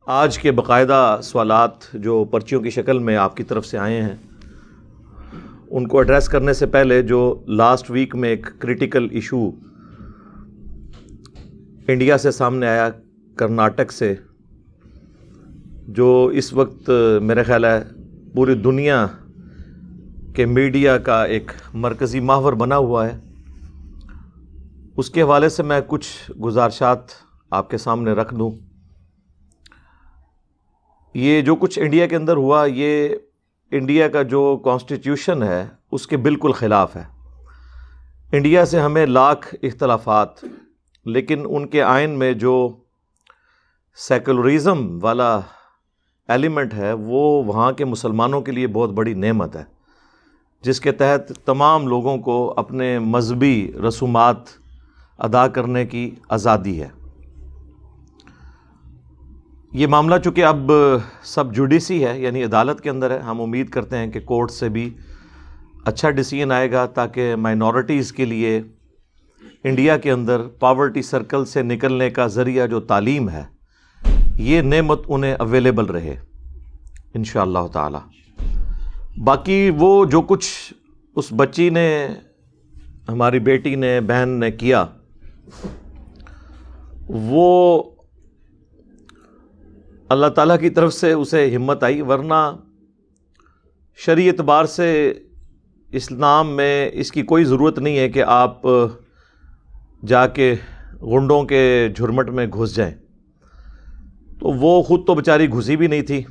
آج کے باقاعدہ سوالات جو پرچیوں کی شکل میں آپ کی طرف سے آئے ہیں ان کو ایڈریس کرنے سے پہلے جو لاسٹ ویک میں ایک کریٹیکل ایشو انڈیا سے سامنے آیا، کرناٹک سے، جو اس وقت میرا خیال ہے پوری دنیا کے میڈیا کا ایک مرکزی محور بنا ہوا ہے، اس کے حوالے سے میں کچھ گزارشات آپ کے سامنے رکھ دوں۔ یہ جو کچھ انڈیا کے اندر ہوا، یہ انڈیا کا جو کانسٹیٹیوشن ہے اس کے بالکل خلاف ہے۔ انڈیا سے ہمیں لاکھ اختلافات، لیکن ان کے آئین میں جو سیکولرزم والا ایلیمنٹ ہے وہ وہاں کے مسلمانوں کے لیے بہت بڑی نعمت ہے، جس کے تحت تمام لوگوں کو اپنے مذہبی رسومات ادا کرنے کی آزادی ہے۔ یہ معاملہ چونکہ اب سب جوڈیسی ہے، یعنی عدالت کے اندر ہے، ہم امید کرتے ہیں کہ کورٹ سے بھی اچھا ڈیسیژن آئے گا تاکہ مائنورٹیز کے لیے انڈیا کے اندر پاورٹی سرکل سے نکلنے کا ذریعہ جو تعلیم ہے، یہ نعمت انہیں اویلیبل رہے انشاءاللہ تعالی۔ باقی وہ جو کچھ اس بچی نے، ہماری بیٹی نے، بہن نے کیا، وہ اللہ تعالیٰ کی طرف سے اسے ہمت آئی، ورنہ شرعی اعتبار سے اسلام میں اس کی کوئی ضرورت نہیں ہے کہ آپ جا کے غنڈوں کے جھرمٹ میں گھس جائیں۔ تو وہ خود تو بیچاری گھسی بھی نہیں تھی،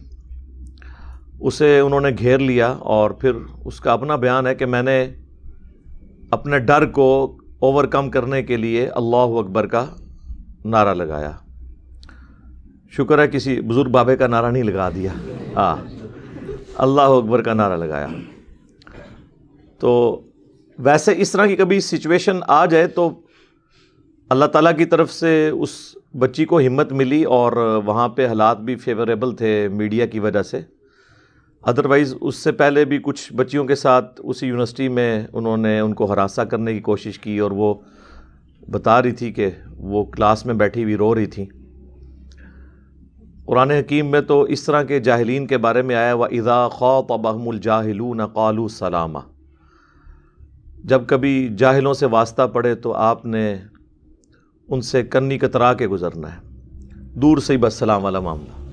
اسے انہوں نے گھیر لیا، اور پھر اس کا اپنا بیان ہے کہ میں نے اپنے ڈر کو اوور کم کرنے کے لیے اللہ اکبر کا نعرہ لگایا۔ شکر ہے کسی بزرگ بابے کا نعرہ نہیں لگا دیا، اللہ اکبر کا نعرہ لگایا۔ تو ویسے اس طرح کی کبھی سچویشن آ جائے تو اللہ تعالیٰ کی طرف سے اس بچی کو ہمت ملی، اور وہاں پہ حالات بھی فیوریبل تھے میڈیا کی وجہ سے۔ ادروائز اس سے پہلے بھی کچھ بچیوں کے ساتھ اسی یونیورسٹی میں انہوں نے ان کو ہراساں کرنے کی کوشش کی، اور وہ بتا رہی تھی کہ وہ کلاس میں بیٹھی ہوئی رو رہی تھی۔ قرآن حکیم میں تو اس طرح کے جاہلین کے بارے میں آیا، وَإِذَا خَاطَبَهُمُ الْجَاهِلُونَ قَالُوا سَلَامًا، جب کبھی جاہلوں سے واسطہ پڑے تو آپ نے ان سے کنی کترا کے گزرنا ہے، دور سے ہی بس سلام والا معاملہ۔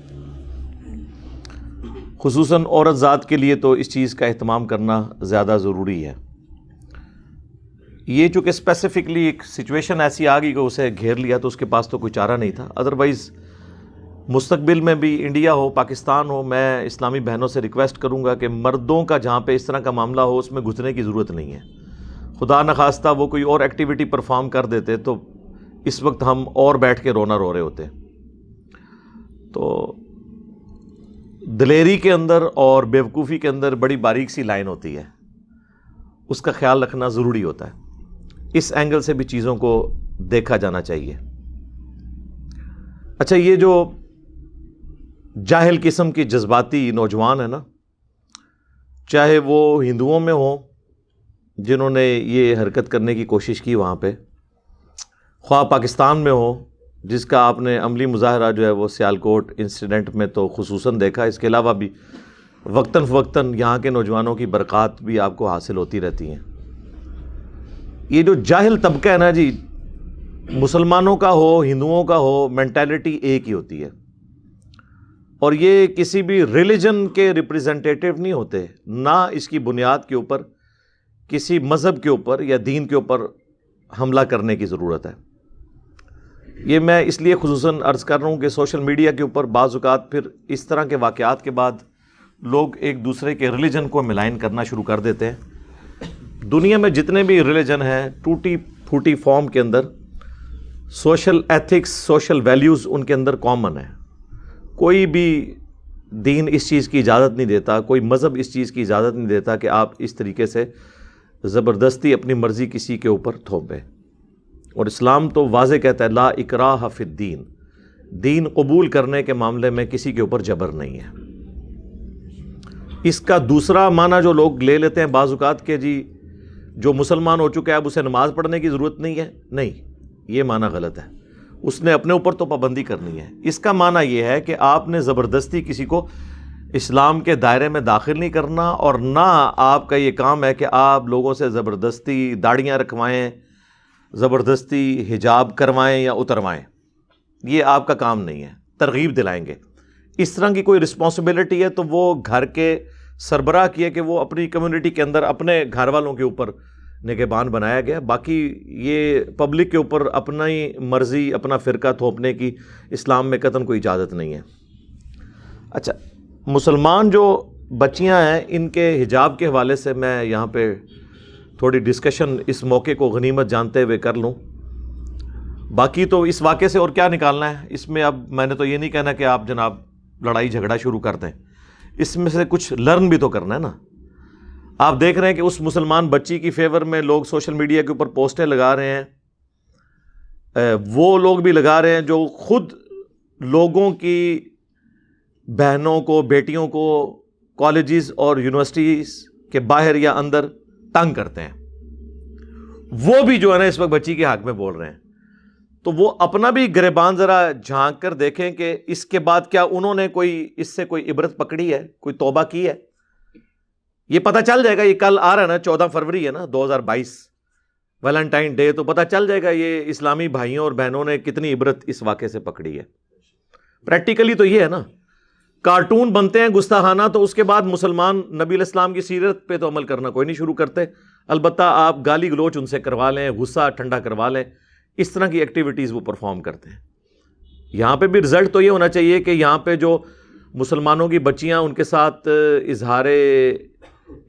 خصوصاً عورت ذات کے لیے تو اس چیز کا اہتمام کرنا زیادہ ضروری ہے۔ یہ چونکہ اسپیسیفکلی ایک سچویشن ایسی آ گئی کہ اسے گھیر لیا، تو اس کے پاس تو کوئی چارہ نہیں تھا۔ ادروائز مستقبل میں بھی انڈیا ہو، پاکستان ہو، میں اسلامی بہنوں سے ریکویسٹ کروں گا کہ مردوں کا جہاں پہ اس طرح کا معاملہ ہو اس میں گھسنے کی ضرورت نہیں ہے۔ خدا نخواستہ وہ کوئی اور ایکٹیویٹی پرفارم کر دیتے تو اس وقت ہم اور بیٹھ کے رونا رو رہے ہوتے۔ تو دلیری کے اندر اور بیوقوفی کے اندر بڑی باریک سی لائن ہوتی ہے، اس کا خیال رکھنا ضروری ہوتا ہے۔ اس اینگل سے بھی چیزوں کو دیکھا جانا چاہیے۔ اچھا، یہ جو جاہل قسم کی جذباتی نوجوان ہے نا، چاہے وہ ہندوؤں میں ہوں جنہوں نے یہ حرکت کرنے کی کوشش کی وہاں پہ، خواہ پاکستان میں ہو جس کا آپ نے عملی مظاہرہ جو ہے وہ سیالکوٹ انسیڈنٹ میں تو خصوصاً دیکھا، اس کے علاوہ بھی وقتاً فوقتاً یہاں کے نوجوانوں کی برکات بھی آپ کو حاصل ہوتی رہتی ہیں۔ یہ جو جاہل طبقہ ہے نا جی، مسلمانوں کا ہو، ہندوؤں کا ہو، مینٹالٹی ایک ہی ہوتی ہے، اور یہ کسی بھی ریلیجن کے ریپریزنٹیٹیو نہیں ہوتے، نہ اس کی بنیاد کے اوپر کسی مذہب کے اوپر یا دین کے اوپر حملہ کرنے کی ضرورت ہے۔ یہ میں اس لیے خصوصاً عرض کر رہا ہوں کہ سوشل میڈیا کے اوپر بعض اوقات پھر اس طرح کے واقعات کے بعد لوگ ایک دوسرے کے ریلیجن کو ملائن کرنا شروع کر دیتے ہیں۔ دنیا میں جتنے بھی ریلیجن ہیں، ٹوٹی پھوٹی فارم کے اندر سوشل ایتھکس، سوشل ویلیوز ان کے اندر کامن ہے۔ کوئی بھی دین اس چیز کی اجازت نہیں دیتا، کوئی مذہب اس چیز کی اجازت نہیں دیتا کہ آپ اس طریقے سے زبردستی اپنی مرضی کسی کے اوپر تھوپیں۔ اور اسلام تو واضح کہتا ہے لا اکراہ فی الدین، دین قبول کرنے کے معاملے میں کسی کے اوپر جبر نہیں ہے۔ اس کا دوسرا معنی جو لوگ لے لیتے ہیں بعض اوقات کہ جی جو مسلمان ہو چکا ہے اب اسے نماز پڑھنے کی ضرورت نہیں ہے، نہیں، یہ معنی غلط ہے۔ اس نے اپنے اوپر تو پابندی کرنی ہے. اس کا معنی یہ ہے کہ آپ نے زبردستی کسی کو اسلام کے دائرے میں داخل نہیں کرنا، اور نہ آپ کا یہ کام ہے کہ آپ لوگوں سے زبردستی داڑیاں رکھوائیں، زبردستی حجاب کروائیں یا اتروائیں. یہ آپ کا کام نہیں ہے. ترغیب دلائیں گے. اس طرح کی کوئی رسپانسبلٹی ہے تو وہ گھر کے سربراہ کی ہے کہ وہ اپنی کمیونٹی کے اندر اپنے گھر والوں کے اوپر نگہبان بنایا گیا. باقی یہ پبلک کے اوپر اپنی مرضی، اپنا فرقہ تھوپنے کی اسلام میں قطعاً کوئی اجازت نہیں ہے. اچھا، مسلمان جو بچیاں ہیں ان کے حجاب کے حوالے سے میں یہاں پہ تھوڑی ڈسکشن اس موقع کو غنیمت جانتے ہوئے کر لوں. باقی تو اس واقعے سے اور کیا نکالنا ہے اس میں. اب میں نے تو یہ نہیں کہنا کہ آپ جناب لڑائی جھگڑا شروع کر دیں، اس میں سے کچھ لرن بھی تو کرنا ہے نا. آپ دیکھ رہے ہیں کہ اس مسلمان بچی کی فیور میں لوگ سوشل میڈیا کے اوپر پوسٹیں لگا رہے ہیں. وہ لوگ بھی لگا رہے ہیں جو خود لوگوں کی بہنوں کو، بیٹیوں کو کالجز اور یونیورسٹیز کے باہر یا اندر تنگ کرتے ہیں. وہ بھی جو ہے نا اس وقت بچی کے حق میں بول رہے ہیں. تو وہ اپنا بھی گریبان ذرا جھانک کر دیکھیں کہ اس کے بعد کیا انہوں نے اس سے کوئی عبرت پکڑی ہے، کوئی توبہ کی ہے. یہ پتہ چل جائے گا. یہ کل آ رہا ہے نا، 14 فروری ہے نا 2022، ویلنٹائن ڈے. تو پتہ چل جائے گا یہ اسلامی بھائیوں اور بہنوں نے کتنی عبرت اس واقعے سے پکڑی ہے. پریکٹیکلی تو یہ ہے نا، کارٹون بنتے ہیں گستاخانہ، تو اس کے بعد مسلمان نبی علیہ السلام کی سیرت پہ تو عمل کرنا کوئی نہیں شروع کرتے. البتہ آپ گالی گلوچ ان سے کروا لیں، غصہ ٹھنڈا کروا لیں، اس طرح کی ایکٹیویٹیز وہ پرفارم کرتے ہیں. یہاں پہ بھی رزلٹ تو یہ ہونا چاہیے کہ یہاں پہ جو مسلمانوں کی بچیاں ان کے ساتھ اظہار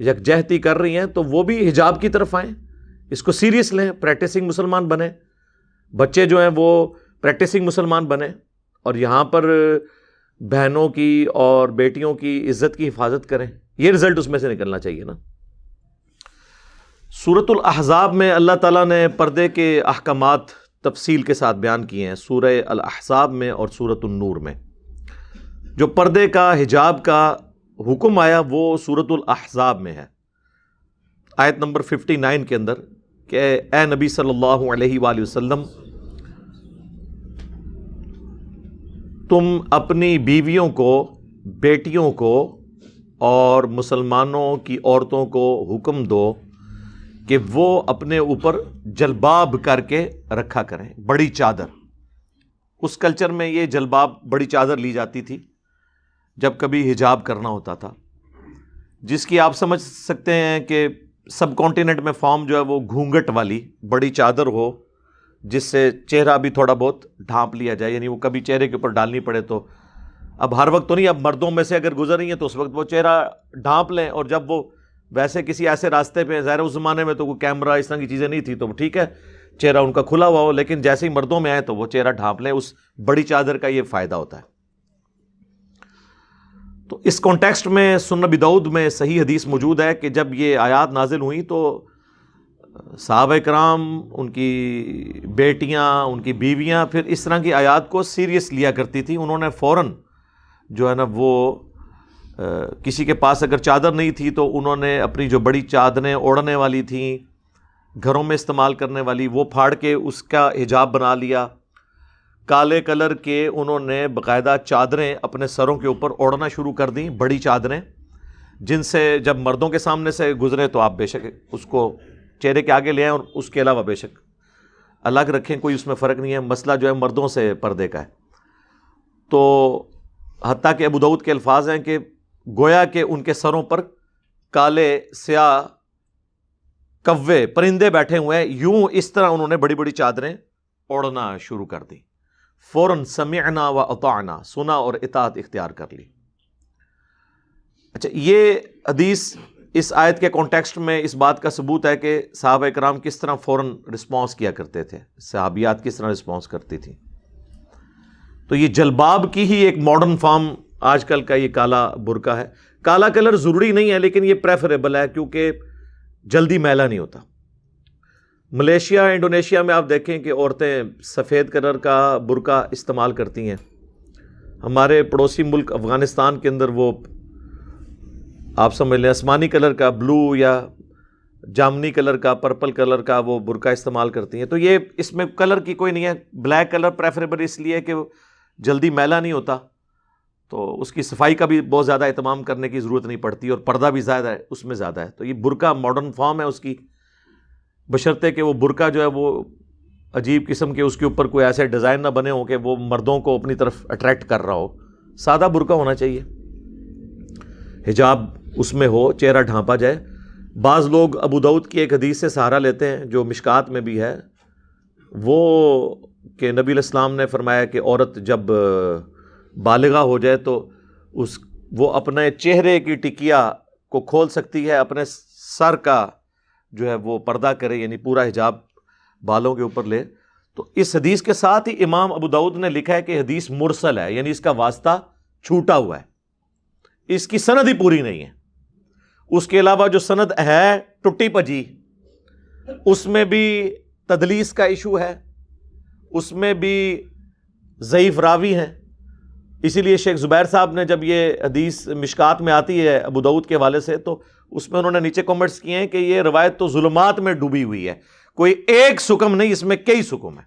یکجہتی کر رہی ہیں تو وہ بھی حجاب کی طرف آئیں، اس کو سیریس لیں، پریکٹسنگ مسلمان بنیں. بچے جو ہیں وہ پریکٹسنگ مسلمان بنیں، اور یہاں پر بہنوں کی اور بیٹیوں کی عزت کی حفاظت کریں. یہ رزلٹ اس میں سے نکلنا چاہیے نا. سورۃ الاحزاب میں اللہ تعالیٰ نے پردے کے احکامات تفصیل کے ساتھ بیان کیے ہیں. سورہ الاحزاب میں اور سورۃ النور میں جو پردے کا، حجاب کا حکم آیا وہ سورۃ الاحزاب میں ہے، آیت نمبر 59 کے اندر، کہ اے نبی صلی اللہ علیہ وآلہ وسلم، تم اپنی بیویوں کو، بیٹیوں کو اور مسلمانوں کی عورتوں کو حکم دو کہ وہ اپنے اوپر جلباب کر کے رکھا کریں، بڑی چادر. اس کلچر میں یہ جلباب، بڑی چادر لی جاتی تھی جب کبھی حجاب کرنا ہوتا تھا، جس کی آپ سمجھ سکتے ہیں کہ سب کانٹیننٹ میں فارم جو ہے وہ گھونگھٹ والی بڑی چادر ہو، جس سے چہرہ بھی تھوڑا بہت ڈھانپ لیا جائے، یعنی وہ کبھی چہرے کے اوپر ڈالنی پڑے تو. اب ہر وقت تو نہیں، اب مردوں میں سے اگر گزر رہی ہیں تو اس وقت وہ چہرہ ڈھانپ لیں، اور جب وہ ویسے کسی ایسے راستے پہ، ظاہر اس زمانے میں تو کوئی کیمرہ اس طرح کی چیزیں نہیں تھی تو ٹھیک ہے چہرہ ان کا کھلا ہوا ہو، لیکن جیسے ہی مردوں میں آئے تو وہ چہرہ ڈھانپ لیں. اس بڑی چادر کا یہ فائدہ ہوتا ہے. تو اس کانٹیکسٹ میں سنن ابی داؤد میں صحیح حدیث موجود ہے کہ جب یہ آیات نازل ہوئیں تو صحابہ کرام، ان کی بیٹیاں، ان کی بیویاں پھر اس طرح کی آیات کو سیریس لیا کرتی تھی. انہوں نے فوراً جو ہے نا وہ کسی کے پاس اگر چادر نہیں تھی تو انہوں نے اپنی جو بڑی چادریں اوڑھنے والی تھیں، گھروں میں استعمال کرنے والی، وہ پھاڑ کے اس کا حجاب بنا لیا. کالے کلر کے انہوں نے باقاعدہ چادریں اپنے سروں کے اوپر اوڑھنا شروع کر دیں، بڑی چادریں، جن سے جب مردوں کے سامنے سے گزرے تو آپ بے شک اس کو چہرے کے آگے لے آئیں، اور اس کے علاوہ بے شک الگ رکھیں، کوئی اس میں فرق نہیں ہے. مسئلہ جو ہے مردوں سے پردے کا ہے. تو حتیٰ کہ ابو داؤد کے الفاظ ہیں کہ گویا کہ ان کے سروں پر کالے سیاہ کوے پرندے بیٹھے ہوئے ہیں، یوں اس طرح انہوں نے بڑی بڑی چادریں اوڑھنا شروع کر دی. فوراً سمعنا و اطعنا، سنا اور اطاعت اختیار کر لی. اچھا، یہ حدیث اس آیت کے کانٹیکسٹ میں اس بات کا ثبوت ہے کہ صحابہ کرام کس طرح فوراً رسپانس کیا کرتے تھے، صحابیات کس طرح رسپانس کرتی تھیں. تو یہ جلباب کی ہی ایک ماڈرن فارم آج کل کا یہ کالا برقع ہے. کالا کلر ضروری نہیں ہے لیکن یہ پریفریبل ہے کیونکہ جلدی میلا نہیں ہوتا. ملیشیا، انڈونیشیا میں آپ دیکھیں کہ عورتیں سفید کلر کا برقع استعمال کرتی ہیں. ہمارے پڑوسی ملک افغانستان کے اندر وہ آپ سمجھ لیں آسمانی کلر کا، بلو یا جامنی کلر کا، پرپل کلر کا وہ برقع استعمال کرتی ہیں. تو یہ اس میں کلر کی کوئی نہیں ہے، بلیک کلر پریفریبل اس لیے کہ جلدی میلا نہیں ہوتا، تو اس کی صفائی کا بھی بہت زیادہ اہتمام کرنے کی ضرورت نہیں پڑتی، اور پردہ بھی زیادہ ہے اس میں زیادہ ہے. تو یہ برقع ماڈرن فارم ہے اس کی، بشرطے کہ وہ برقع جو ہے وہ عجیب قسم کے اس کے اوپر کوئی ایسے ڈیزائن نہ بنے ہوں کہ وہ مردوں کو اپنی طرف اٹریکٹ کر رہا ہو. سادہ برقع ہونا چاہیے، حجاب اس میں ہو، چہرہ ڈھانپا جائے. بعض لوگ ابو داؤد کی ایک حدیث سے سہارا لیتے ہیں جو مشکات میں بھی ہے، وہ کہ نبی علیہ السلام نے فرمایا کہ عورت جب بالغہ ہو جائے تو وہ اپنے چہرے کی ٹکیا کو کھول سکتی ہے، اپنے سر کا جو ہے وہ پردہ کرے، یعنی پورا حجاب بالوں کے اوپر لے. تو اس حدیث کے ساتھ ہی امام ابو داؤد نے لکھا ہے کہ حدیث مرسل ہے، یعنی اس کا واسطہ چھوٹا ہوا ہے، اس کی سند ہی پوری نہیں ہے. اس کے علاوہ جو سند ہے ٹٹی پجی، اس میں بھی تدلیس کا ایشو ہے، اس میں بھی ضعیف راوی ہیں. اسی لیے شیخ زبیر صاحب نے جب یہ حدیث مشکات میں آتی ہے ابو داؤد کے حوالے سے، تو اس میں انہوں نے نیچے کمنٹس کیے ہیں کہ یہ روایت تو ظلمات میں ڈوبی ہوئی ہے، کوئی ایک سکم نہیں، اس میں کئی سکم ہیں.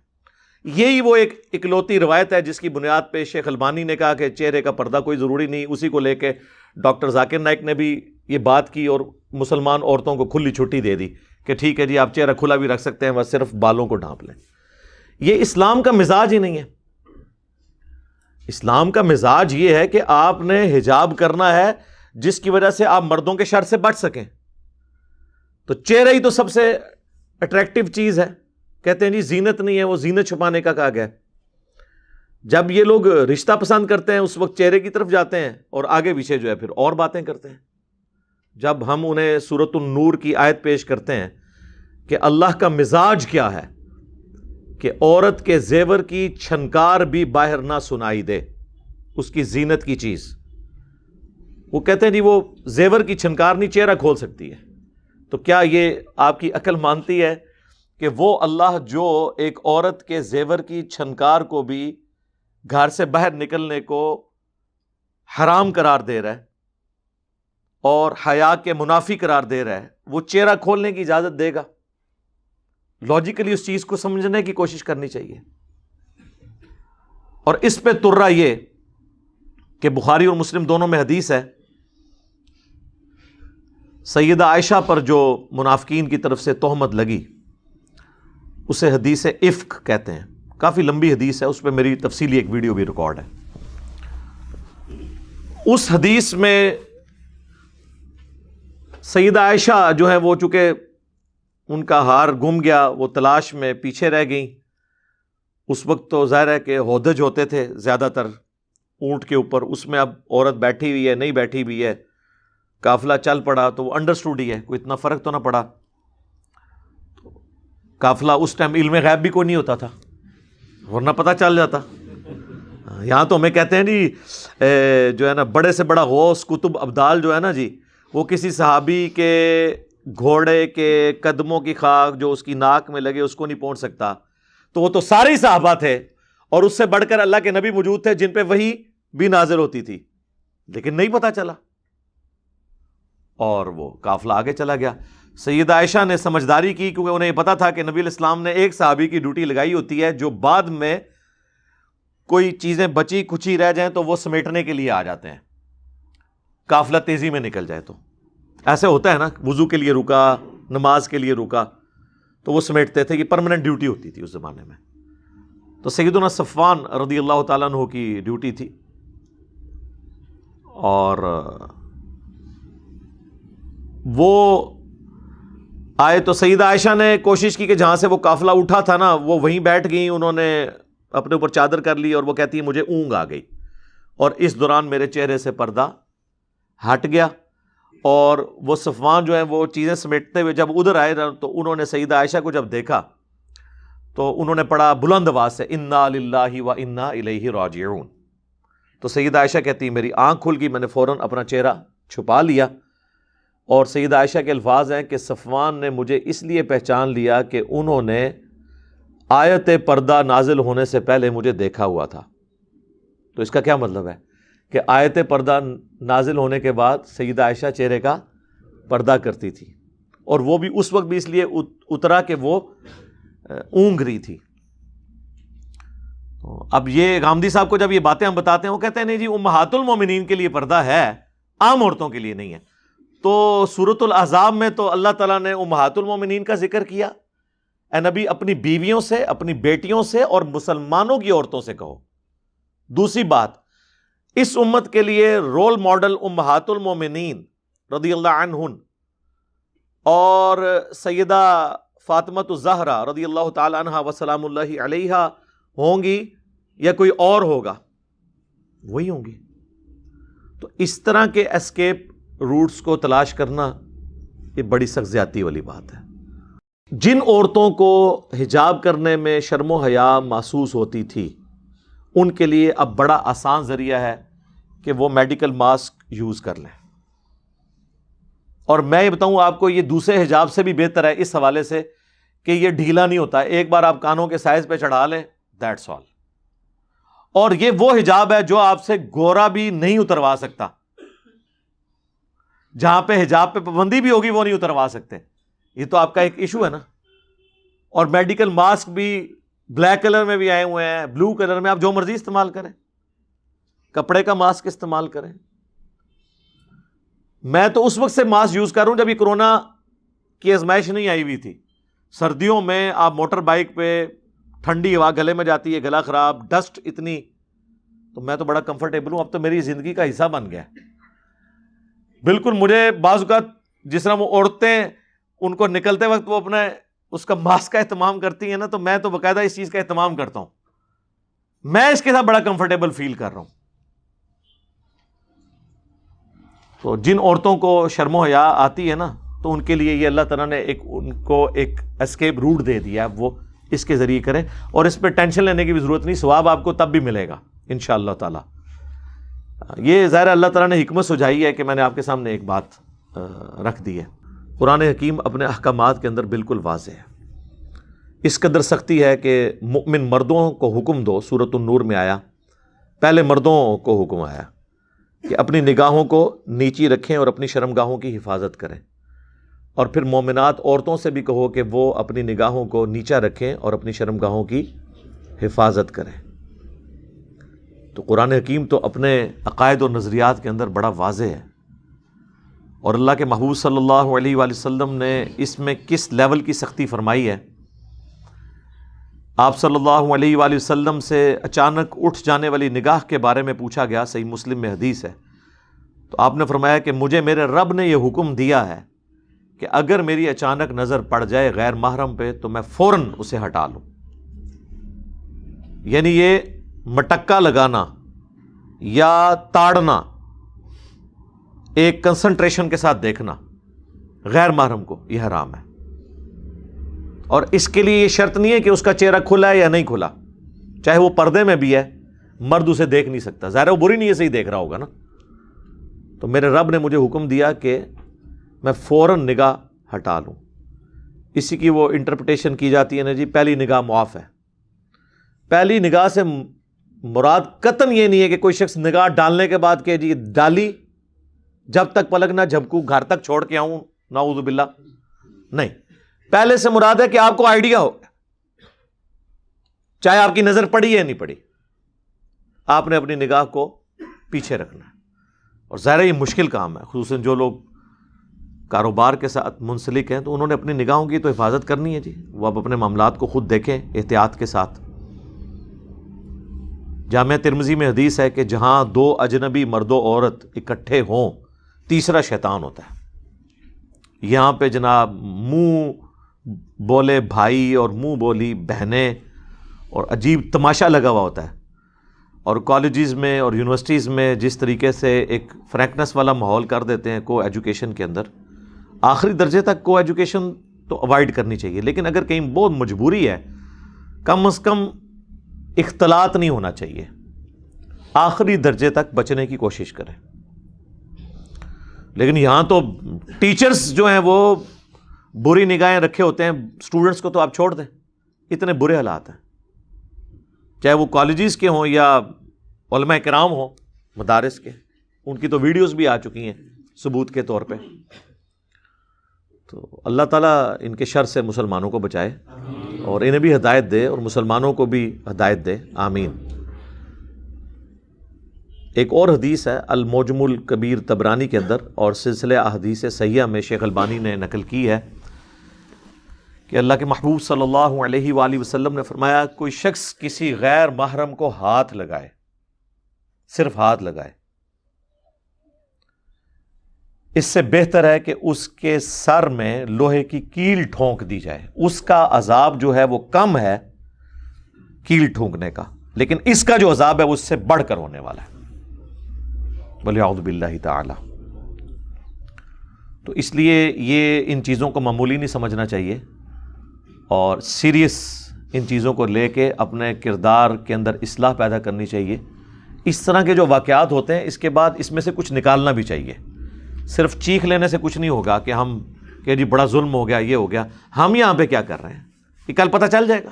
یہی وہ ایک اکلوتی روایت ہے جس کی بنیاد پہ شیخ البانی نے کہا کہ چہرے کا پردہ کوئی ضروری نہیں. اسی کو لے کے ڈاکٹر ذاکر نائک نے بھی یہ بات کی اور مسلمان عورتوں کو کھلی چھٹی دے دی کہ ٹھیک ہے جی آپ چہرہ کھلا بھی رکھ سکتے ہیں، بس صرف بالوں کو ڈھانپ لیں. یہ اسلام کا مزاج ہی نہیں ہے. اسلام کا مزاج یہ ہے کہ آپ نے حجاب کرنا ہے جس کی وجہ سے آپ مردوں کے شر سے بچ سکیں. تو چہرہ ہی تو سب سے اٹریکٹیو چیز ہے. کہتے ہیں جی زینت نہیں ہے، وہ زینت چھپانے کا کہا گیا. جب یہ لوگ رشتہ پسند کرتے ہیں اس وقت چہرے کی طرف جاتے ہیں اور آگے پیچھے جو ہے پھر اور باتیں کرتے ہیں. جب ہم انہیں سورۃ النور کی آیت پیش کرتے ہیں کہ اللہ کا مزاج کیا ہے کہ عورت کے زیور کی چھنکار بھی باہر نہ سنائی دے، اس کی زینت کی چیز. وہ کہتے ہیں جی وہ زیور کی چھنکار نہیں چہرہ کھول سکتی ہے. تو کیا یہ آپ کی عقل مانتی ہے کہ وہ اللہ جو ایک عورت کے زیور کی چھنکار کو بھی گھر سے باہر نکلنے کو حرام قرار دے رہا ہے اور حیا کے منافی قرار دے رہا ہے، وہ چہرہ کھولنے کی اجازت دے گا؟ لاجیکلی اس چیز کو سمجھنے کی کوشش کرنی چاہیے. اور اس پہ ترا یہ کہ بخاری اور مسلم دونوں میں حدیث ہے، سیدہ عائشہ پر جو منافقین کی طرف سے تہمت لگی اسے حدیث افک کہتے ہیں. کافی لمبی حدیث ہے، اس پہ میری تفصیلی ایک ویڈیو بھی ریکارڈ ہے. اس حدیث میں سیدہ عائشہ جو ہے وہ چونکہ ان کا ہار گم گیا، وہ تلاش میں پیچھے رہ گئیں. اس وقت تو ظاہر ہے کہ ہودج ہوتے تھے زیادہ تر اونٹ کے اوپر، اس میں اب عورت بیٹھی ہوئی ہے نہیں بیٹھی ہوئی ہے، قافلہ چل پڑا تو وہ انڈرسٹوڈ ہی ہے، کوئی اتنا فرق تو نہ پڑا. قافلہ اس ٹائم علم غیب بھی کوئی نہیں ہوتا تھا ورنہ پتہ چل جاتا. یہاں تو ہمیں کہتے ہیں جی جو ہے نا بڑے سے بڑا غوث قطب ابدال جو ہے نا جی، وہ کسی صحابی کے گھوڑے کے قدموں کی خاک جو اس کی ناک میں لگے اس کو نہیں پہنچ سکتا. تو وہ تو سارے ہی صحابہ تھے اور اس سے بڑھ کر اللہ کے نبی موجود تھے جن پہ وحی بھی نازل ہوتی تھی، لیکن نہیں پتا چلا اور وہ قافلہ آگے چلا گیا. سیدہ عائشہ نے سمجھداری کی کیونکہ انہیں پتا تھا کہ نبی علیہ السلام نے ایک صحابی کی ڈیوٹی لگائی ہوتی ہے جو بعد میں کوئی چیزیں بچی کچی رہ جائیں تو وہ سمیٹنے کے لیے آ جاتے ہیں، قافلہ تیزی میں نکل جائے. تو ایسے ہوتا ہے نا، وضو کے لیے رکا، نماز کے لیے رکا تو وہ سمیٹتے تھے، یہ پرماننٹ ڈیوٹی ہوتی تھی اس زمانے میں. تو سیدنا صفوان رضی اللہ تعالیٰ عنہ کی ڈیوٹی تھی اور وہ آئے تو سیدہ عائشہ نے کوشش کی کہ جہاں سے وہ قافلہ اٹھا تھا نا وہ وہیں بیٹھ گئیں، انہوں نے اپنے اوپر چادر کر لی اور وہ کہتی ہے مجھے اونگ آ گئی اور اس دوران میرے چہرے سے پردہ ہٹ گیا. اور وہ صفوان جو ہیں وہ چیزیں سمیٹتے ہوئے جب ادھر آئے تو انہوں نے سیدہ عائشہ کو جب دیکھا تو انہوں نے پڑھا بلند آواز سے انا للہ و انا الیہ راجعون. تو سیدہ عائشہ کہتی میری آنکھ کھل گئی، میں نے فوراً اپنا چہرہ چھپا لیا. اور سیدہ عائشہ کے الفاظ ہیں کہ صفوان نے مجھے اس لیے پہچان لیا کہ انہوں نے آیت پردہ نازل ہونے سے پہلے مجھے دیکھا ہوا تھا. تو اس کا کیا مطلب ہے کہ آیت پردہ نازل ہونے کے بعد سیدہ عائشہ چہرے کا پردہ کرتی تھی اور وہ بھی اس وقت بھی اس لیے اترا کہ وہ اونگ رہی تھی. اب یہ غامدی صاحب کو جب یہ باتیں ہم بتاتے ہیں وہ کہتے ہیں نہیں جی امہات المومنین کے لیے پردہ ہے, عام عورتوں کے لیے نہیں ہے. تو سورۃ الاحزاب میں تو اللہ تعالیٰ نے امہات المومنین کا ذکر کیا, اے نبی اپنی بیویوں سے, اپنی بیٹیوں سے اور مسلمانوں کی عورتوں سے کہو. دوسری بات, اس امت کے لیے رول ماڈل امہات المومنین رضی اللہ عنہن اور سیدہ فاطمۃ الزہرا رضی اللہ تعالی عنہا وسلام اللہ علیہا ہوں گی یا کوئی اور ہوگا؟ وہی ہوں گی. تو اس طرح کے اسکیپ روٹس کو تلاش کرنا یہ بڑی سخت زیادتی والی بات ہے. جن عورتوں کو حجاب کرنے میں شرم و حیا محسوس ہوتی تھی ان کے لیے اب بڑا آسان ذریعہ ہے کہ وہ میڈیکل ماسک یوز کر لیں. اور میں یہ بتاؤں آپ کو, یہ دوسرے حجاب سے بھی بہتر ہے اس حوالے سے کہ یہ ڈھیلا نہیں ہوتا. ایک بار آپ کانوں کے سائز پہ چڑھا لیں, دیٹس آل. اور یہ وہ حجاب ہے جو آپ سے گورا بھی نہیں اتروا سکتا. جہاں پہ حجاب پہ پابندی بھی ہوگی وہ نہیں اتروا سکتے. یہ تو آپ کا ایک ایشو ہے نا. اور میڈیکل ماسک بھی بلیک کلر میں بھی آئے ہوئے ہیں, بلو کلر میں, آپ جو مرضی استعمال کریں, کپڑے کا ماسک استعمال کریں. میں تو اس وقت سے ماسک یوز کر رہا ہوں جب یہ کرونا کی آزمائش نہیں آئی ہوئی تھی. سردیوں میں آپ موٹر بائک پہ, ٹھنڈی ہوا گلے میں جاتی ہے, گلا خراب, ڈسٹ اتنی, تو میں تو بڑا کمفرٹیبل ہوں. اب تو میری زندگی کا حصہ بن گیا بالکل. مجھے بعض اوقات جس طرح وہ عورتیں ان کو نکلتے وقت وہ اپنے اس کا ماسک کا اہتمام کرتی ہیں نا, تو میں تو باقاعدہ اس چیز کا اہتمام کرتا ہوں. میں اس کے ساتھ بڑا کمفرٹیبل فیل کر رہا ہوں. تو جن عورتوں کو شرم و حیا آتی ہے نا, تو ان کے لیے یہ اللہ تعالیٰ نے ان کو ایک اسکیپ روٹ دے دیا ہے, وہ اس کے ذریعے کریں. اور اس پہ ٹینشن لینے کی بھی ضرورت نہیں, ثواب آپ کو تب بھی ملے گا انشاءاللہ تعالیٰ. یہ ظاہر اللہ تعالیٰ نے حکمت سجائی ہے کہ میں نے آپ کے سامنے ایک بات رکھ دی ہے. قرآن حکیم اپنے احکامات کے اندر بالکل واضح ہے. اس قدر سختی ہے کہ مؤمن مردوں کو حکم دو, سورۃ النور میں آیا, پہلے مردوں کو حکم آیا کہ اپنی نگاہوں کو نیچی رکھیں اور اپنی شرمگاہوں کی حفاظت کریں. اور پھر مومنات عورتوں سے بھی کہو کہ وہ اپنی نگاہوں کو نیچا رکھیں اور اپنی شرمگاہوں کی حفاظت کریں. تو قرآن حکیم تو اپنے عقائد و نظریات کے اندر بڑا واضح ہے. اور اللہ کے محبوب صلی اللہ علیہ وآلہ وسلم نے اس میں کس لیول کی سختی فرمائی ہے. آپ صلی اللہ علیہ وآلہ وسلم سے اچانک اٹھ جانے والی نگاہ کے بارے میں پوچھا گیا, صحیح مسلم میں حدیث ہے. تو آپ نے فرمایا کہ مجھے میرے رب نے یہ حکم دیا ہے کہ اگر میری اچانک نظر پڑ جائے غیر محرم پہ تو میں فوراً اسے ہٹا لوں. یعنی یہ مٹکا لگانا یا تاڑنا, ایک کنسنٹریشن کے ساتھ دیکھنا غیر محرم کو, یہ حرام ہے. اور اس کے لیے یہ شرط نہیں ہے کہ اس کا چہرہ کھلا ہے یا نہیں کھلا, چاہے وہ پردے میں بھی ہے, مرد اسے دیکھ نہیں سکتا. ظاہر وہ بری نیت سے ہی دیکھ رہا ہوگا نا. تو میرے رب نے مجھے حکم دیا کہ میں فوراً نگاہ ہٹا لوں. اسی کی وہ انٹرپریٹیشن کی جاتی ہے نا جی, پہلی نگاہ معاف ہے. پہلی نگاہ سے مراد قطعاً یہ نہیں ہے کہ کوئی شخص نگاہ ڈالنے کے بعد کہ جی ڈالی, جب تک پلک نہ جھپکوں گھر تک چھوڑ کے آؤں, نعوذ باللہ, نہیں. پہلے سے مراد ہے کہ آپ کو آئیڈیا ہو, چاہے آپ کی نظر پڑی یا نہیں پڑی, آپ نے اپنی نگاہ کو پیچھے رکھنا ہے. اور ظاہر یہ مشکل کام ہے, خصوصاً جو لوگ کاروبار کے ساتھ منسلک ہیں تو انہوں نے اپنی نگاہوں کی تو حفاظت کرنی ہے جی. وہ اب اپنے معاملات کو خود دیکھیں احتیاط کے ساتھ. جامعہ ترمذی میں حدیث ہے کہ جہاں دو اجنبی مرد و عورت اکٹھے ہوں تیسرا شیطان ہوتا ہے. یہاں پہ جناب منہ بولے بھائی اور منہ بولی بہنیں اور عجیب تماشا لگا ہوا ہوتا ہے. اور کالجز میں اور یونیورسٹیز میں جس طریقے سے ایک فرینکنس والا ماحول کر دیتے ہیں کو ایجوکیشن کے اندر, آخری درجے تک کو ایجوکیشن تو اوائڈ کرنی چاہیے, لیکن اگر کہیں بہت مجبوری ہے کم از کم اختلاط نہیں ہونا چاہیے, آخری درجے تک بچنے کی کوشش کریں. لیکن یہاں تو ٹیچرز جو ہیں وہ بری نگاہیں رکھے ہوتے ہیں, اسٹوڈنٹس کو تو آپ چھوڑ دیں, اتنے برے حالات ہیں, چاہے وہ کالجز کے ہوں یا علماء کرام ہوں مدارس کے. ان کی تو ویڈیوز بھی آ چکی ہیں ثبوت کے طور پہ. تو اللہ تعالیٰ ان کے شر سے مسلمانوں کو بچائے اور انہیں بھی ہدایت دے اور مسلمانوں کو بھی ہدایت دے، آمین۔ ایک اور حدیث ہے المعجم الکبیر طبرانی کے اندر اور سلسلہ احادیث صحیحہ میں شیخ البانی نے نقل کی ہے کہ اللہ کے محبوب صلی اللہ علیہ وآلہ وسلم نے فرمایا کوئی شخص کسی غیر محرم کو ہاتھ لگائے، صرف ہاتھ لگائے، اس سے بہتر ہے کہ اس کے سر میں لوہے کی کیل ٹھونک دی جائے۔ اس کا عذاب جو ہے وہ کم ہے کیل ٹھونکنے کا، لیکن اس کا جو عذاب ہے وہ اس سے بڑھ کر ہونے والا ہے، وَلِعَوْذُ بِاللَّهِ تعالی۔ تو اس لیے یہ ان چیزوں کو معمولی نہیں سمجھنا چاہیے اور سیریس ان چیزوں کو لے کے اپنے کردار کے اندر اصلاح پیدا کرنی چاہیے۔ اس طرح کے جو واقعات ہوتے ہیں اس کے بعد اس میں سے کچھ نکالنا بھی چاہیے۔ صرف چیخ لینے سے کچھ نہیں ہوگا کہ جی بڑا ظلم ہو گیا، یہ ہو گیا، ہم یہاں پہ کیا کر رہے ہیں یہ کل پتہ چل جائے گا۔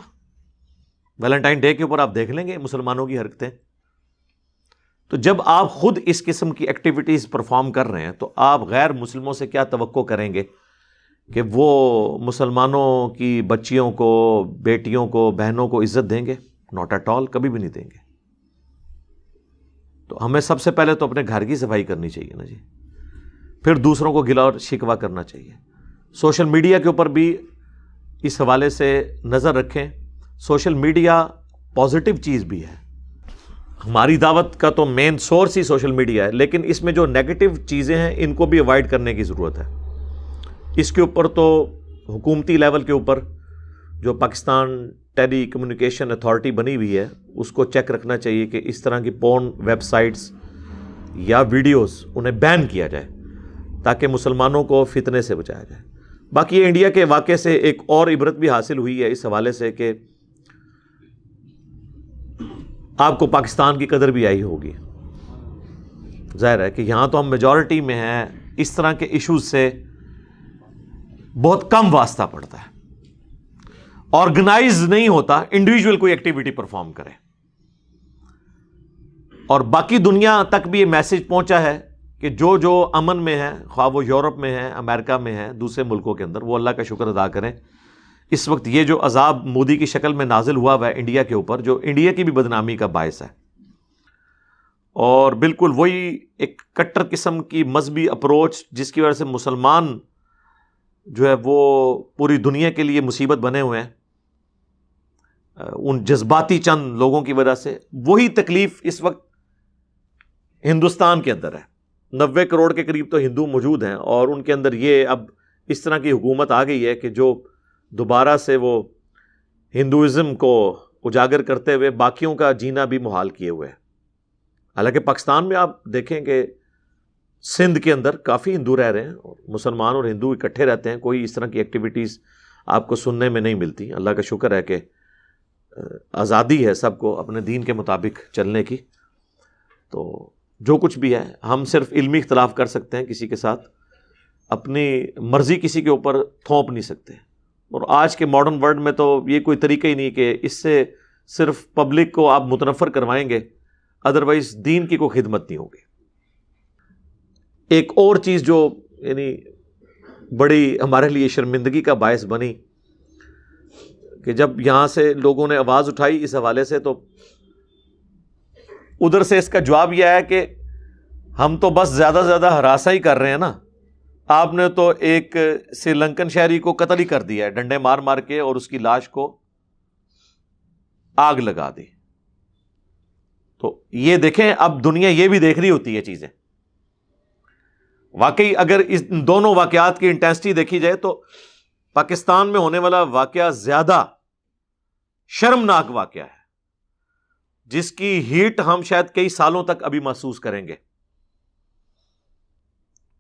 ویلنٹائن ڈے کے اوپر آپ دیکھ لیں گے مسلمانوں کی حرکتیں۔ تو جب آپ خود اس قسم کی ایکٹیویٹیز پرفارم کر رہے ہیں تو آپ غیر مسلموں سے کیا توقع کریں گے کہ وہ مسلمانوں کی بچیوں کو، بیٹیوں کو، بہنوں کو عزت دیں گے؟ ناٹ ایٹ آل، کبھی بھی نہیں دیں گے۔ تو ہمیں سب سے پہلے تو اپنے گھر کی صفائی کرنی چاہیے نا جی، پھر دوسروں کو گلا اور شکوہ کرنا چاہیے۔ سوشل میڈیا کے اوپر بھی اس حوالے سے نظر رکھیں۔ سوشل میڈیا پازیٹیو چیز بھی ہے، ہماری دعوت کا تو مین سورس ہی سوشل میڈیا ہے، لیکن اس میں جو نیگیٹو چیزیں ہیں ان کو بھی اوائڈ کرنے کی ضرورت ہے۔ اس کے اوپر تو حکومتی لیول کے اوپر جو پاکستان ٹیلی کمیونیکیشن اتھارٹی بنی ہوئی ہے اس کو چیک رکھنا چاہیے کہ اس طرح کی پورن ویب سائٹس یا ویڈیوز انہیں بین کیا جائے تاکہ مسلمانوں کو فتنے سے بچایا جائے۔ باقی یہ انڈیا کے واقعے سے ایک اور عبرت بھی حاصل ہوئی ہے اس حوالے سے کہ آپ کو پاکستان کی قدر بھی آئی ہوگی۔ ظاہر ہے کہ یہاں تو ہم میجورٹی میں ہیں، اس طرح کے ایشوز سے بہت کم واسطہ پڑتا ہے، آرگنائز نہیں ہوتا، انڈیویجول کوئی ایکٹیویٹی پرفارم کرے۔ اور باقی دنیا تک بھی یہ میسج پہنچا ہے کہ جو امن میں ہے، خواہ وہ یورپ میں ہے، امریکہ میں ہے، دوسرے ملکوں کے اندر، وہ اللہ کا شکر ادا کریں۔ اس وقت یہ جو عذاب مودی کی شکل میں نازل ہوا ہے انڈیا کے اوپر، جو انڈیا کی بھی بدنامی کا باعث ہے، اور بالکل وہی ایک کٹر قسم کی مذہبی اپروچ جس کی وجہ سے مسلمان جو ہے وہ پوری دنیا کے لیے مصیبت بنے ہوئے ہیں، ان جذباتی چند لوگوں کی وجہ سے، وہی تکلیف اس وقت ہندوستان کے اندر ہے۔ 90 کروڑ کے قریب تو ہندو موجود ہیں، اور ان کے اندر یہ اب اس طرح کی حکومت آ گئی ہے کہ جو دوبارہ سے وہ ہندوازم کو اجاگر کرتے ہوئے باقیوں کا جینا بھی محال کیے ہوئے ہیں۔ حالانکہ پاکستان میں آپ دیکھیں کہ سندھ کے اندر کافی ہندو رہ رہے ہیں، اور مسلمان اور ہندو اکٹھے رہتے ہیں، کوئی اس طرح کی ایکٹیویٹیز آپ کو سننے میں نہیں ملتی۔ اللہ کا شکر ہے کہ آزادی ہے سب کو اپنے دین کے مطابق چلنے کی۔ تو جو کچھ بھی ہے ہم صرف علمی اختلاف کر سکتے ہیں کسی کے ساتھ، اپنی مرضی کسی کے اوپر تھوپ نہیں سکتے۔ اور آج کے ماڈرن ورلڈ میں تو یہ کوئی طریقہ ہی نہیں کہ اس سے صرف پبلک کو آپ متنفر کروائیں گے، ادروائز دین کی کوئی خدمت نہیں ہوگی۔ ایک اور چیز جو یعنی بڑی ہمارے لیے شرمندگی کا باعث بنی کہ جب یہاں سے لوگوں نے آواز اٹھائی اس حوالے سے، تو ادھر سے اس کا جواب یہ ہے کہ ہم تو بس زیادہ سے زیادہ ہراساں ہی کر رہے ہیں نا، آپ نے تو ایک سری لنکن شہری کو قتل ہی کر دیا ہے، ڈنڈے مار مار کے، اور اس کی لاش کو آگ لگا دی۔ تو یہ دیکھیں، اب دنیا یہ بھی دیکھ رہی ہوتی ہے چیزیں۔ واقعی اگر اس دونوں واقعات کی انٹینسٹی دیکھی جائے تو پاکستان میں ہونے والا واقعہ زیادہ شرمناک واقعہ ہے، جس کی ہیٹ ہم شاید کئی سالوں تک ابھی محسوس کریں گے۔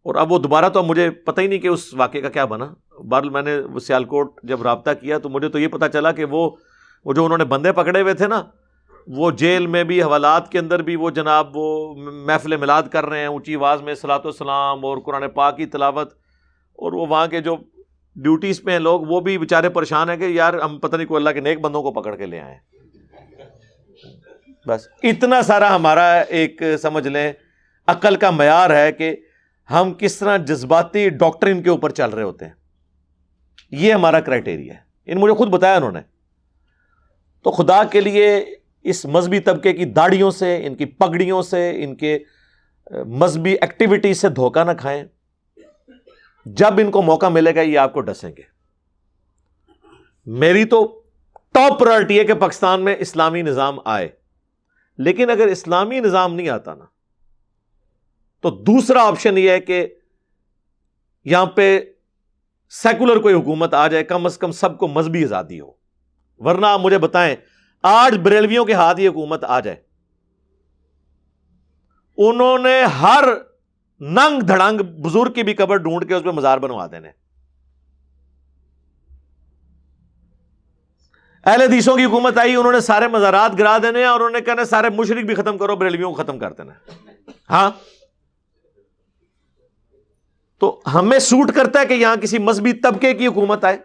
اور اب وہ دوبارہ تو مجھے پتہ ہی نہیں کہ اس واقعے کا کیا بنا۔ بہرحال میں نے سیالکوٹ جب رابطہ کیا تو مجھے تو یہ پتہ چلا کہ وہ جو انہوں نے بندے پکڑے ہوئے تھے نا، وہ جیل میں بھی، حوالات کے اندر بھی وہ جناب وہ محفل میلاد کر رہے ہیں اونچی آواز میں، صلاۃ والسلام اور قرآن پاک کی تلاوت، اور وہ وہاں کے جو ڈیوٹیز پہ ہیں لوگ وہ بھی بیچارے پریشان ہیں کہ یار ہم پتہ نہیں کوئی اللہ کے نیک بندوں کو پکڑ کے لے آئے ہیں۔ بس اتنا سارا ہمارا ایک سمجھ لیں عقل کا معیار ہے کہ ہم کس طرح جذباتی ڈاکٹرن کے اوپر چل رہے ہوتے ہیں۔ یہ ہمارا کرائٹیریا ہے. ان مجھے خود بتایا انہوں نے. تو خدا کے لیے اس مذہبی طبقے کی داڑھیوں سے، ان کی پگڑیوں سے، ان کے مذہبی ایکٹیویٹی سے دھوکہ نہ کھائیں. جب ان کو موقع ملے گا یہ آپ کو ڈسیں گے. میری تو ٹاپ پرائرٹی ہے کہ پاکستان میں اسلامی نظام آئے، لیکن اگر اسلامی نظام نہیں آتا نا تو دوسرا آپشن یہ ہے کہ یہاں پہ سیکولر کوئی حکومت آ جائے، کم از کم سب کو مذہبی آزادی ہو. ورنہ آپ مجھے بتائیں آج بریلویوں کے ہاتھ یہ حکومت آ جائے، انہوں نے ہر ننگ دھڑنگ بزرگ کی بھی قبر ڈھونڈ کے اس پہ مزار بنوا دینے. اہل حدیثوں کی حکومت آئی، انہوں نے سارے مزارات گرا دینے اور انہوں نے کہنا سارے مشرک بھی ختم کرو، بریلویوں کو ختم کر دینا. ہاں تو ہمیں سوٹ کرتا ہے کہ یہاں کسی مذہبی طبقے کی حکومت آئے.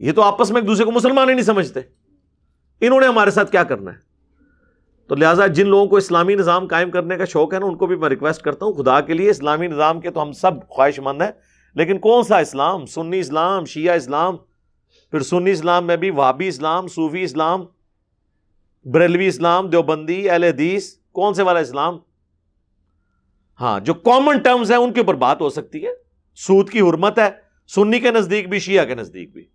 یہ تو آپس میں ایک دوسرے کو مسلمان ہی نہیں سمجھتے، انہوں نے ہمارے ساتھ کیا کرنا ہے. تو لہٰذا جن لوگوں کو اسلامی نظام قائم کرنے کا شوق ہے نا، ان کو بھی میں ریکویسٹ کرتا ہوں، خدا کے لیے اسلامی نظام کے تو ہم سب خواہش مند ہیں، لیکن کون سا اسلام؟ سنی اسلام، شیعہ اسلام، پھر سنی اسلام میں بھی وہابی اسلام، صوفی اسلام، بریلوی اسلام، دیوبندی، اہل حدیث، کون سے والا اسلام؟ ہاں جو کامن ٹرمز ہیں ان کے اوپر بات ہو سکتی ہے. سود کی حرمت ہے سنی کے نزدیک بھی، شیعہ کے نزدیک بھی.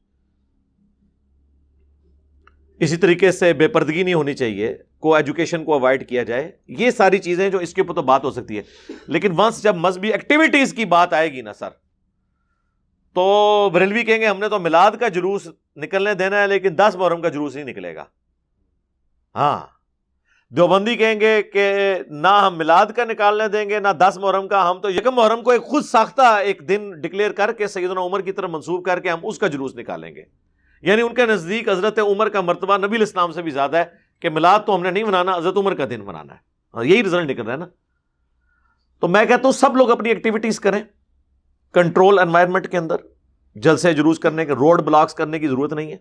اسی طریقے سے بے پردگی نہیں ہونی چاہیے، کو ایجوکیشن کو اوائڈ کیا جائے. یہ ساری چیزیں جو اس کے اوپر تو بات ہو سکتی ہے، لیکن ونس جب مذہبی ایکٹیویٹیز کی بات آئے گی نا سر، تو بریلوی کہیں گے ہم نے تو میلاد کا جلوس نکلنے دینا ہے لیکن 10 محرم کا جلوس نہیں نکلے گا. ہاں دیوبندی کہیں گے کہ نہ ہم میلاد کا نکالنے دیں گے نہ 10 محرم کا، ہم تو یکم محرم کو ایک خود ساختہ ایک دن ڈکلیئر کر کے سیدنا عمر کی طرف منسوب کر کے ہم اس کا جلوس نکالیں گے. یعنی ان کے نزدیک حضرت عمر کا مرتبہ نبی الاسلام سے بھی زیادہ ہے کہ میلاد تو ہم نے نہیں منانا، حضرت عمر کا دن منانا ہے. اور یہی رزلٹ نکل رہا ہے نا. تو میں کہتا ہوں سب لوگ اپنی ایکٹیویٹیز کریں کنٹرول انوائرمنٹ کے اندر. جلسے جلوس کرنے کے، روڈ بلاکس کرنے کی ضرورت نہیں ہے،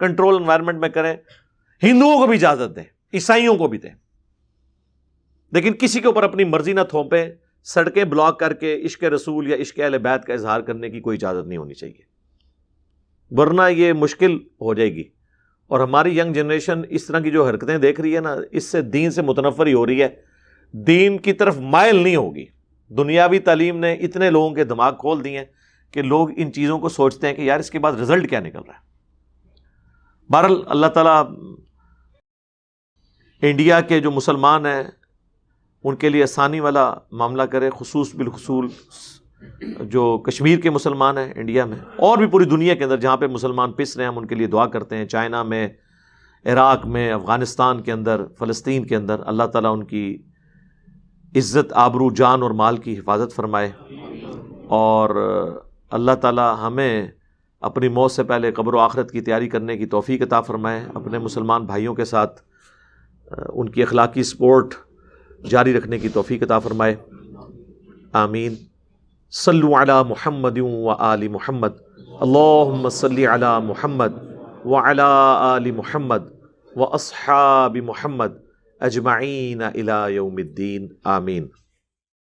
کنٹرول انوائرمنٹ میں کریں. ہندوؤں کو بھی اجازت دیں، عیسائیوں کو بھی دیں، لیکن کسی کے اوپر اپنی مرضی نہ تھوپیں. سڑکیں بلاک کر کے عشق رسول یا عشق اہل بیت کا اظہار کرنے کی کوئی اجازت نہیں ہونی چاہیے، ورنہ یہ مشکل ہو جائے گی. اور ہماری ینگ جنریشن اس طرح کی جو حرکتیں دیکھ رہی ہے نا، اس سے دین سے متنفر ہی ہو رہی ہے، دین کی طرف مائل نہیں ہوگی. دنیاوی تعلیم نے اتنے لوگوں کے دماغ کھول دیے ہیں کہ لوگ ان چیزوں کو سوچتے ہیں کہ یار اس کے بعد رزلٹ کیا نکل رہا ہے. بہرحال اللہ تعالیٰ انڈیا کے جو مسلمان ہیں ان کے لیے آسانی والا معاملہ کرے، خصوص بالخصوص جو کشمیر کے مسلمان ہیں انڈیا میں اور بھی پوری دنیا کے اندر جہاں پہ مسلمان پس رہے ہیں، ہم ان کے لیے دعا کرتے ہیں. چائنا میں، عراق میں، افغانستان کے اندر، فلسطین کے اندر اللہ تعالیٰ ان کی عزت، آبرو، جان اور مال کی حفاظت فرمائے، اور اللہ تعالیٰ ہمیں اپنی موت سے پہلے قبر و آخرت کی تیاری کرنے کی توفیق عطا فرمائے. اپنے مسلمان بھائیوں کے ساتھ ان کی اخلاقی سپورٹ جاری رکھنے کی توفیق عطا فرمائے. آمین. صلوا علی محمد و آل محمد. اللہم صلی علی محمد وعلی آل محمد و اصحاب محمد اجمعین الی یوم الدین. آمین.